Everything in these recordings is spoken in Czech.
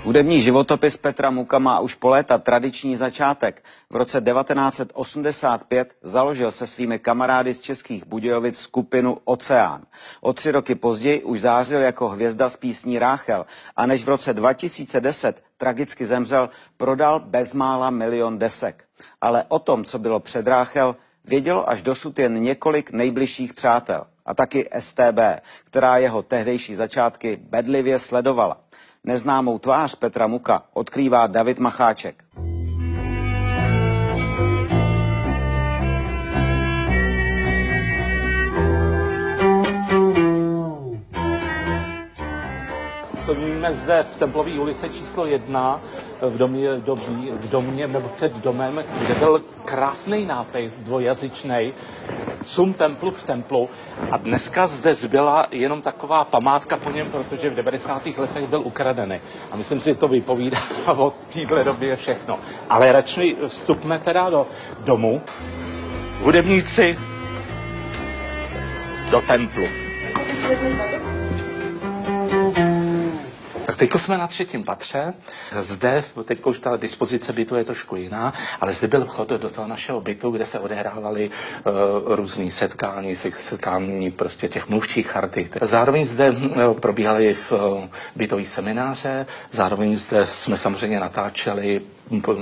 Hudební životopis Petra Muka má už po léta tradiční začátek. V roce 1985 založil se svými kamarády z Českých Budějovic skupinu Oceán. O 3 roky později už zářil jako hvězda s písní Ráchel a než v roce 2010 tragicky zemřel, prodal bezmála 1 000 000 desek. Ale o tom, co bylo před Ráchel, vědělo až dosud jen několik nejbližších přátel. A taky STB, která jeho tehdejší začátky bedlivě sledovala. Neznámou tvář Petra Muka odkrývá David Macháček. Stojíme zde v Templové ulici číslo 1 v domě nebo před domem, kde byl krásný nápis dvojazyčný Sum templu v templu, a dneska zde zbyla jenom taková památka po něm, protože v 90. letech byl ukradený. A myslím si, že to vypovídá o téhle době všechno. Ale radši vstupme teda do domu. Hudebníci do templu. Tak teďko jsme na 3. patře. Zde, teďko už ta dispozice bytu je trošku jiná, ale zde byl vchod do toho našeho bytu, kde se odehrávaly různý setkání prostě těch mluvčích charty. Zároveň zde probíhaly bytový semináře, zároveň zde jsme samozřejmě natáčeli,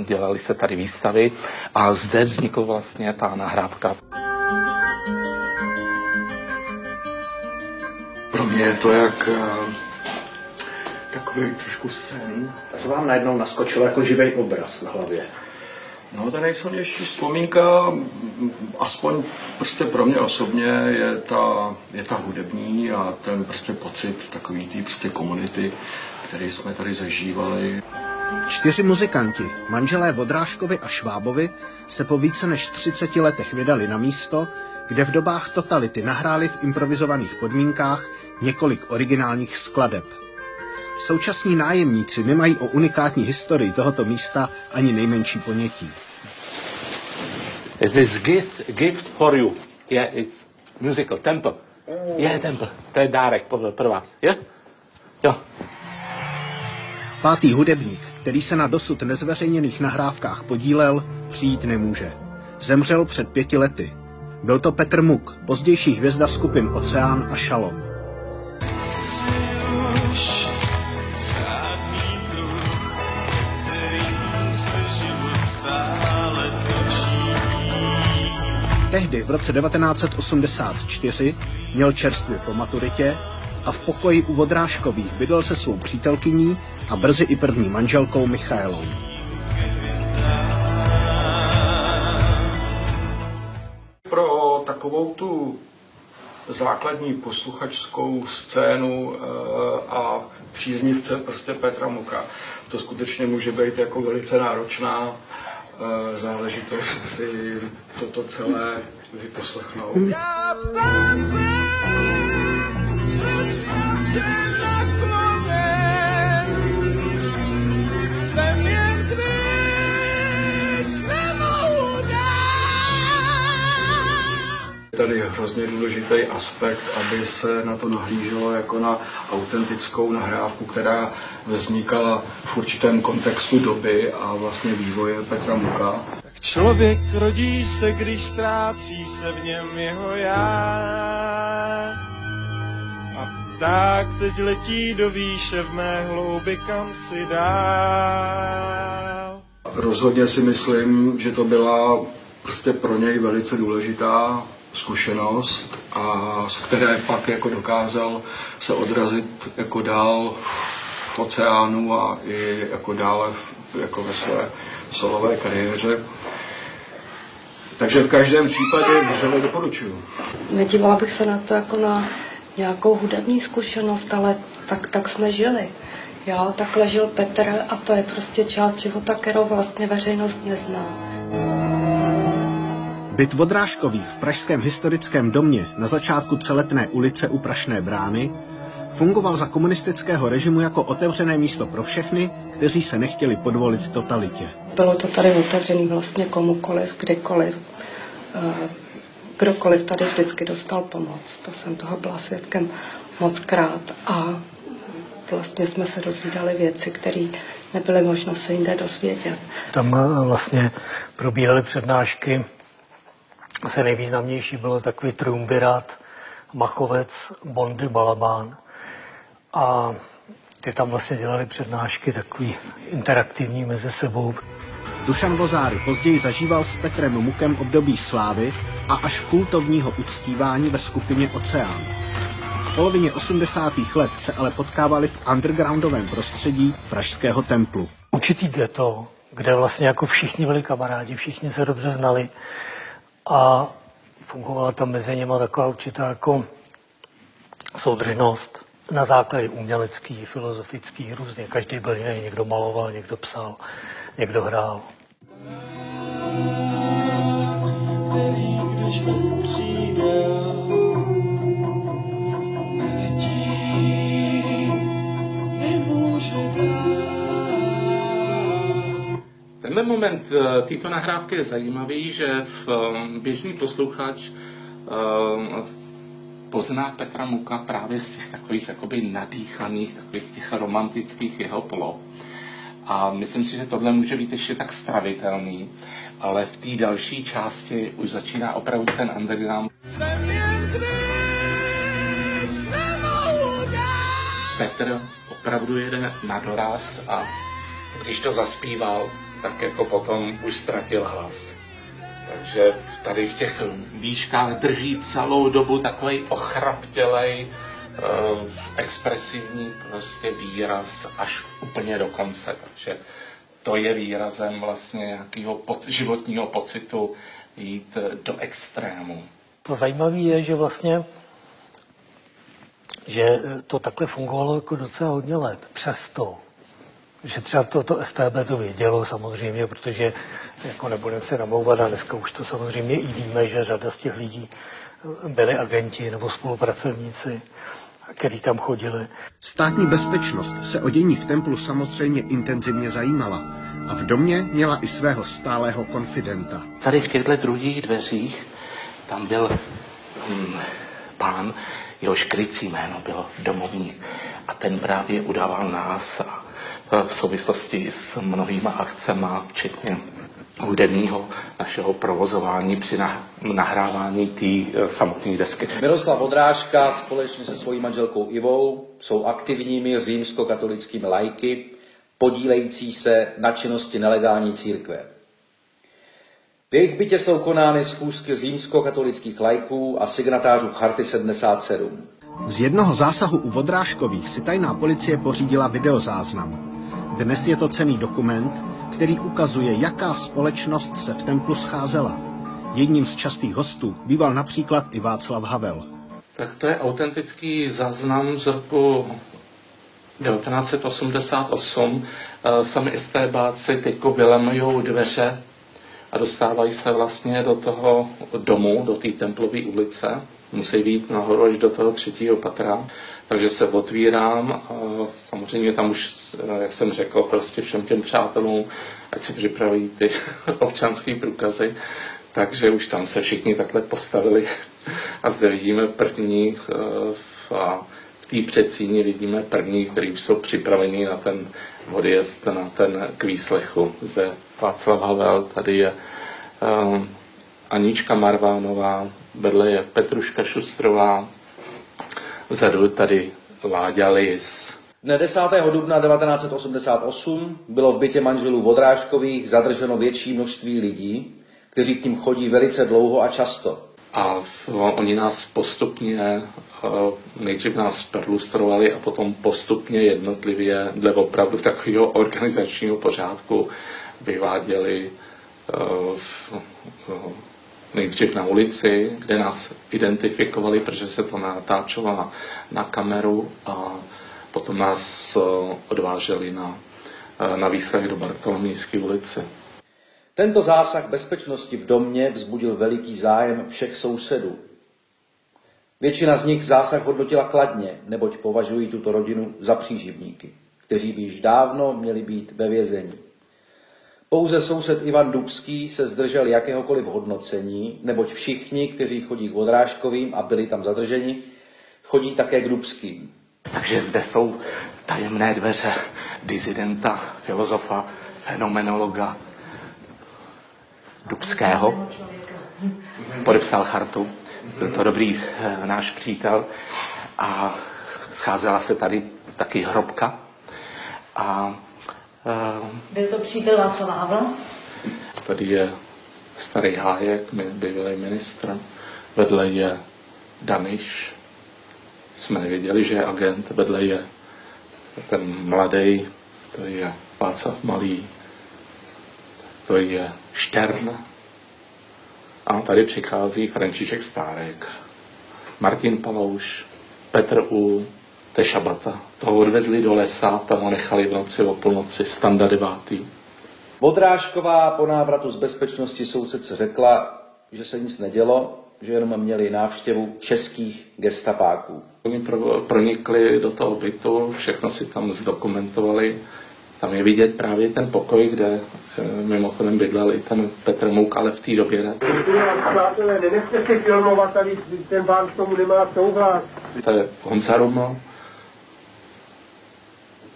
dělali se tady výstavy a zde vznikla vlastně ta nahrávka. Pro mě je to jak takový trošku sen. Co vám najednou naskočilo jako živý obraz v hlavě? No, ta nejsilnější vzpomínka, aspoň prostě pro mě osobně, je ta hudební a ten prostě pocit takový té prostě komunity, který jsme tady zažívali. 4 muzikanti, manželé Vodrážkovi a Švábovi, se po více než 30 letech vydali na místo, kde v dobách totality nahráli v improvizovaných podmínkách několik originálních skladeb. Současní nájemníci nemají o unikátní historii tohoto místa ani nejmenší ponětí. This gift for you. Yeah, it's musical temple. Yeah, temple. To je dárek pro vás. Yeah? Jo. 5. hudebník, který se na dosud nezveřejněných nahrávkách podílel, přijít nemůže. Zemřel před 5 lety. Byl to Petr Muk, pozdější hvězda skupin Oceán a Šalom. Tehdy v roce 1984 měl čerstvě po maturitě a v pokoji u Vodrážkových bydlel se svou přítelkyní a brzy i první manželkou Michaelou. Pro takovou tu základní posluchačskou scénu a příznivce prostě Petra Muka to skutečně může být jako velice náročná záležitost si toto celé vyposlechnout. Tady je hrozně důležitý aspekt, aby se na to nahlíželo jako na autentickou nahrávku, která vznikala v určitém kontextu doby a vlastně vývoje Petra Muka. Člověk rodí se, když ztrácí se v něm jeho já. A pták teď letí do výše v mé hloubi, kam si dál. Rozhodně si myslím, že to byla prostě pro něj velice důležitá zkušenost, a z které pak jako dokázal se odrazit jako dál v Oceánu a i jako dále jako ve své solové kariéře. Takže v každém případě vřele doporučuju. Nedívala bych se na to jako na nějakou hudební zkušenost, ale tak jsme žili. Jo, takhle žil Petr a to je prostě část života, kterou vlastně veřejnost nezná. Byt Vodrážkových v pražském historickém domě na začátku Celetné ulice u Prašné brány fungoval za komunistického režimu jako otevřené místo pro všechny, kteří se nechtěli podvolit totalitě. Bylo to tady otevřené vlastně komukoliv, kdykoliv. Kdokoliv tady vždycky dostal pomoc. To jsem toho byla svědkem mockrát. A vlastně jsme se dozvídali věci, které nebyly možno se jinde dozvědět. Tam vlastně probíhaly přednášky, asi nejvýznamnější bylo takový triumvirát Machovec, Bondy, Balabán. A ty tam vlastně dělali přednášky takový interaktivní mezi sebou. Dušan Vozáry později zažíval s Petrem Mukem období slávy a až kultovního uctívání ve skupině Oceán. V polovině 80. let se ale potkávali v undergroundovém prostředí pražského Templu. Určitý ghetto, kde vlastně jako všichni byli kamarádi, všichni se dobře znali a fungovala tam mezi nimi taková určitá jako soudržnost na základě umělecký, filozofický, různě. Každý byl jiný, někdo maloval, někdo psal, někdo hrál. Který, když bez křídel neletí, nemůže dát. Tenhle moment této nahrávky je zajímavý, že běžný posluchač pozná Petra Muka právě z těch takových jakoby nadýchaných, takových těch romantických jeho poloh. A myslím si, že tohle může být ještě tak stravitelný, ale v té další části už začíná opravdu ten underground. Petr opravdu jede na doraz a když to zaspíval, tak jako potom už ztratil hlas. Takže tady v těch výškách drží celou dobu takový ochraptělej, expresivní prostě výraz až úplně do konce. Takže to je výrazem vlastně nějakého životního pocitu jít do extrému. To zajímavé je, že vlastně že to takhle fungovalo jako docela hodně let. Přesto, že třeba to STB to vědělo samozřejmě, protože jako nebudeme se namlouvat a dneska už to samozřejmě i víme, že řada z těch lidí byli agenti nebo spolupracovníci, kteří tam chodili. Státní bezpečnost se o dění v Templu samozřejmě intenzivně zajímala a v domě měla i svého stálého konfidenta. Tady v těchto druhých dveřích tam byl pán, jehož krycí jméno bylo Domovník a ten právě udával nás v souvislosti s mnohýma akcema, včetně hudebního našeho provozování při nahrávání té samotné desky. Miroslav Vodrážka společně se svojí manželkou Ivou jsou aktivními římskokatolickými laiky, podílející se na činnosti nelegální církve. V jejich bytě jsou konány schůzky římskokatolických laiků a signatářů Charty 77. Z jednoho zásahu u Vodrážkových si tajná policie pořídila videozáznam. Dnes je to cenný dokument, který ukazuje, jaká společnost se v Templu scházela. Jedním z častých hostů býval například i Václav Havel. Tak to je autentický záznam z roku 1988. Sami estébáci teďko vylemujou dveře a dostávají se vlastně do toho domu, do té Templové ulice. Musí být nahoru až do toho 3. patra. Takže se otvírám a samozřejmě tam už, jak jsem řekl, prostě všem těm přátelům, ať si připraví ty občanské průkazy. Takže už tam se všichni takhle postavili a zde vidíme první a v té předsíni vidíme první, kteří jsou připraveni na ten odjezd, na ten k výslechu. Zde Václav Havel, tady je Anička Marvánová, vedle je Petruška Šustrová, vzadu tady Láďa Lis. Dne 10. dubna 1988 bylo v bytě manželů Vodrážkových zadrženo větší množství lidí, kteří k ním chodí velice dlouho a často. A oni nás postupně, nejdřív nás perlustrovali a potom postupně jednotlivě, dle opravdu takového organizačního pořádku, vyváděli nejdřív na ulici, kde nás identifikovali, protože se to natáčelo na kameru a potom nás odváželi na výslech do Bartolomějské ulice. Tento zásah bezpečnosti v domě vzbudil veliký zájem všech sousedů. Většina z nich zásah hodnotila kladně, neboť považují tuto rodinu za příživníky, kteří by již dávno měli být ve vězení. Pouze soused Ivan Dubský se zdržel jakéhokoliv hodnocení, neboť všichni, kteří chodí k Vodrážkovým a byli tam zadrženi, chodí také k Dubským. Takže zde jsou tajemné dveře disidenta, filozofa, fenomenologa Dubského. Podepsal chartu, byl to dobrý náš přítel a scházela se tady taky hrobka. Byl to přítel Václava Havla? Tady je starý Hájek, bývalý ministr, vedle je Daniš, jsme nevěděli, že je agent, vedle je ten mladý, to je Václav Malý, to je Štern. A tady přichází František Stárek, Martin Palouš, Petr U., Tešabata. Toho odvezli do lesa, tam ho nechali v noci o půlnoci, Standa 9. Vodrážková po návratu z bezpečnosti soudce řekla, že se nic nedělo, že jenom měli návštěvu českých gestapáků. Oni pronikli do toho bytu, všechno si tam zdokumentovali. Tam je vidět právě ten pokoj, kde mimochodem bydlel i ten Petr Mouk, ale v té době ne. Přátelé, nenechte si filmovat, tady ten pán k tomu nemá souhlas. To je Honza Ruml,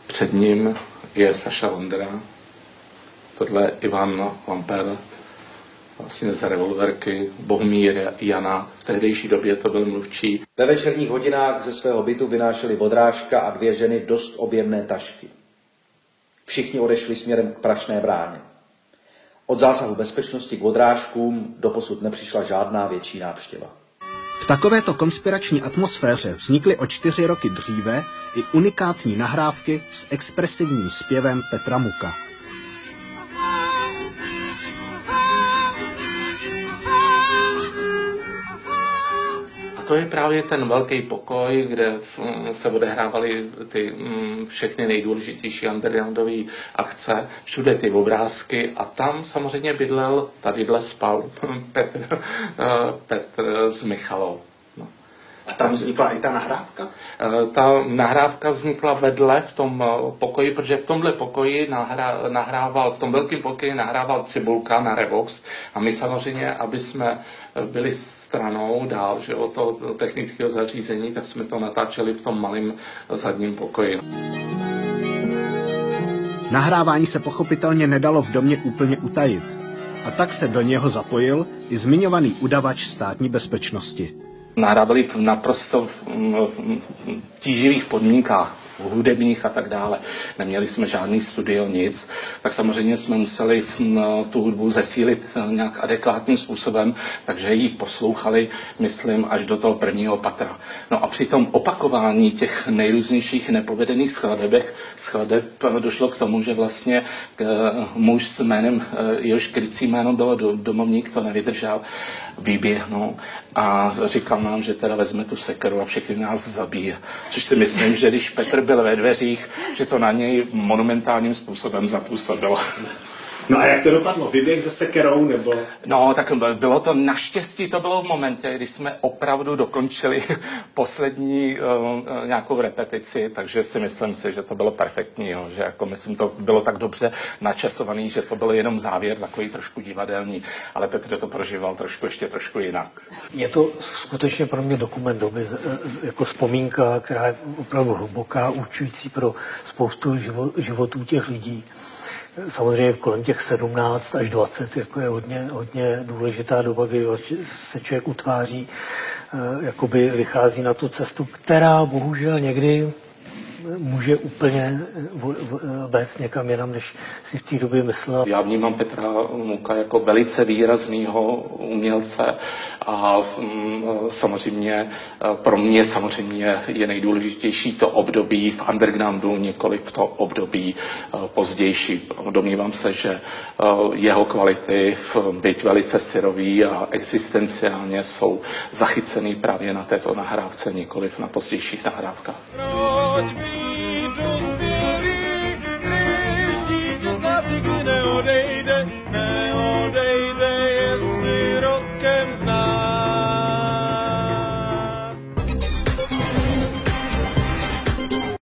před ním je Saša Vondra, tohle je Ivan Lamper, vlastně z revolverky, Bohumír Jana, v tehdejší době to byl mluvčí. Ve večerních hodinách ze svého bytu vynášeli Vodrážka a 2 ženy dost objemné tašky. Všichni odešli směrem k Prašné bráně. Od zásahu bezpečnosti k Vodrážkům doposud nepřišla žádná větší návštěva. V takovéto konspirační atmosféře vznikly o 4 roky dříve i unikátní nahrávky s expresivním zpěvem Petra Muka. To je právě ten velký pokoj, kde se odehrávaly ty všechny nejdůležitější undergroundové akce, všude ty obrázky a tam samozřejmě bydlel, tadyhle spal Petr z Michalov. No. A tam vznikla i ta nahrávka? Ta nahrávka vznikla vedle v tom pokoji, protože v tomhle pokoji nahrával, v tom velkém pokoji nahrával Cibulka na Revox a my samozřejmě, aby jsme byli stranou dál, že od toho technického zařízení, tak jsme to natáčeli v tom malém zadním pokoji. Nahrávání se pochopitelně nedalo v domě úplně utajit. A tak se do něho zapojil i zmiňovaný udavač státní bezpečnosti. Nahrávali v naprosto tíživých podmínkách, hudebních a tak dále. Neměli jsme žádný studio, nic, tak samozřejmě jsme museli tu hudbu zesílit nějak adekvátním způsobem, takže ji poslouchali, myslím, až do toho prvního patra. No a při tom opakování těch nejrůznějších nepovedených skladeb došlo k tomu, že vlastně muž s jménem, jehož krycí jméno bylo Domovník, to nevydržel, vyběhnul a říkal nám, že teda vezme tu sekeru a všechny nás zabije. Což si myslím, že když Petr byl ve dveřích, že to na něj monumentálním způsobem zapůsobilo. No a jak to dopadlo? Vyběh se sekerou nebo? No, tak bylo to naštěstí, to bylo v momentě, kdy jsme opravdu dokončili poslední nějakou repetici, takže si myslím, že to bylo perfektní, jo, že jako myslím, to bylo tak dobře načasovaný, že to bylo jenom závěr takový trošku divadelní, ale Petr to prožíval ještě trošku jinak. Je to skutečně pro mě dokument doby, jako vzpomínka, která je opravdu hluboká, určující pro spoustu životů těch lidí. Samozřejmě kolem těch 17 až 20 jako je hodně důležitá doba, kdy se člověk utváří, jakoby vychází na tu cestu, která bohužel někdy může úplně vést někam jinam, než si v té době myslel. Já vnímám Petra Muka jako velice výraznýho umělce a samozřejmě pro mě samozřejmě je nejdůležitější to období v undergroundu, nikoli v to období pozdější. Domnívám se, že jeho kvality, byť velice syrový a existenciálně, jsou zachycený právě na této nahrávce, nikoli na pozdějších nahrávkách. Proč být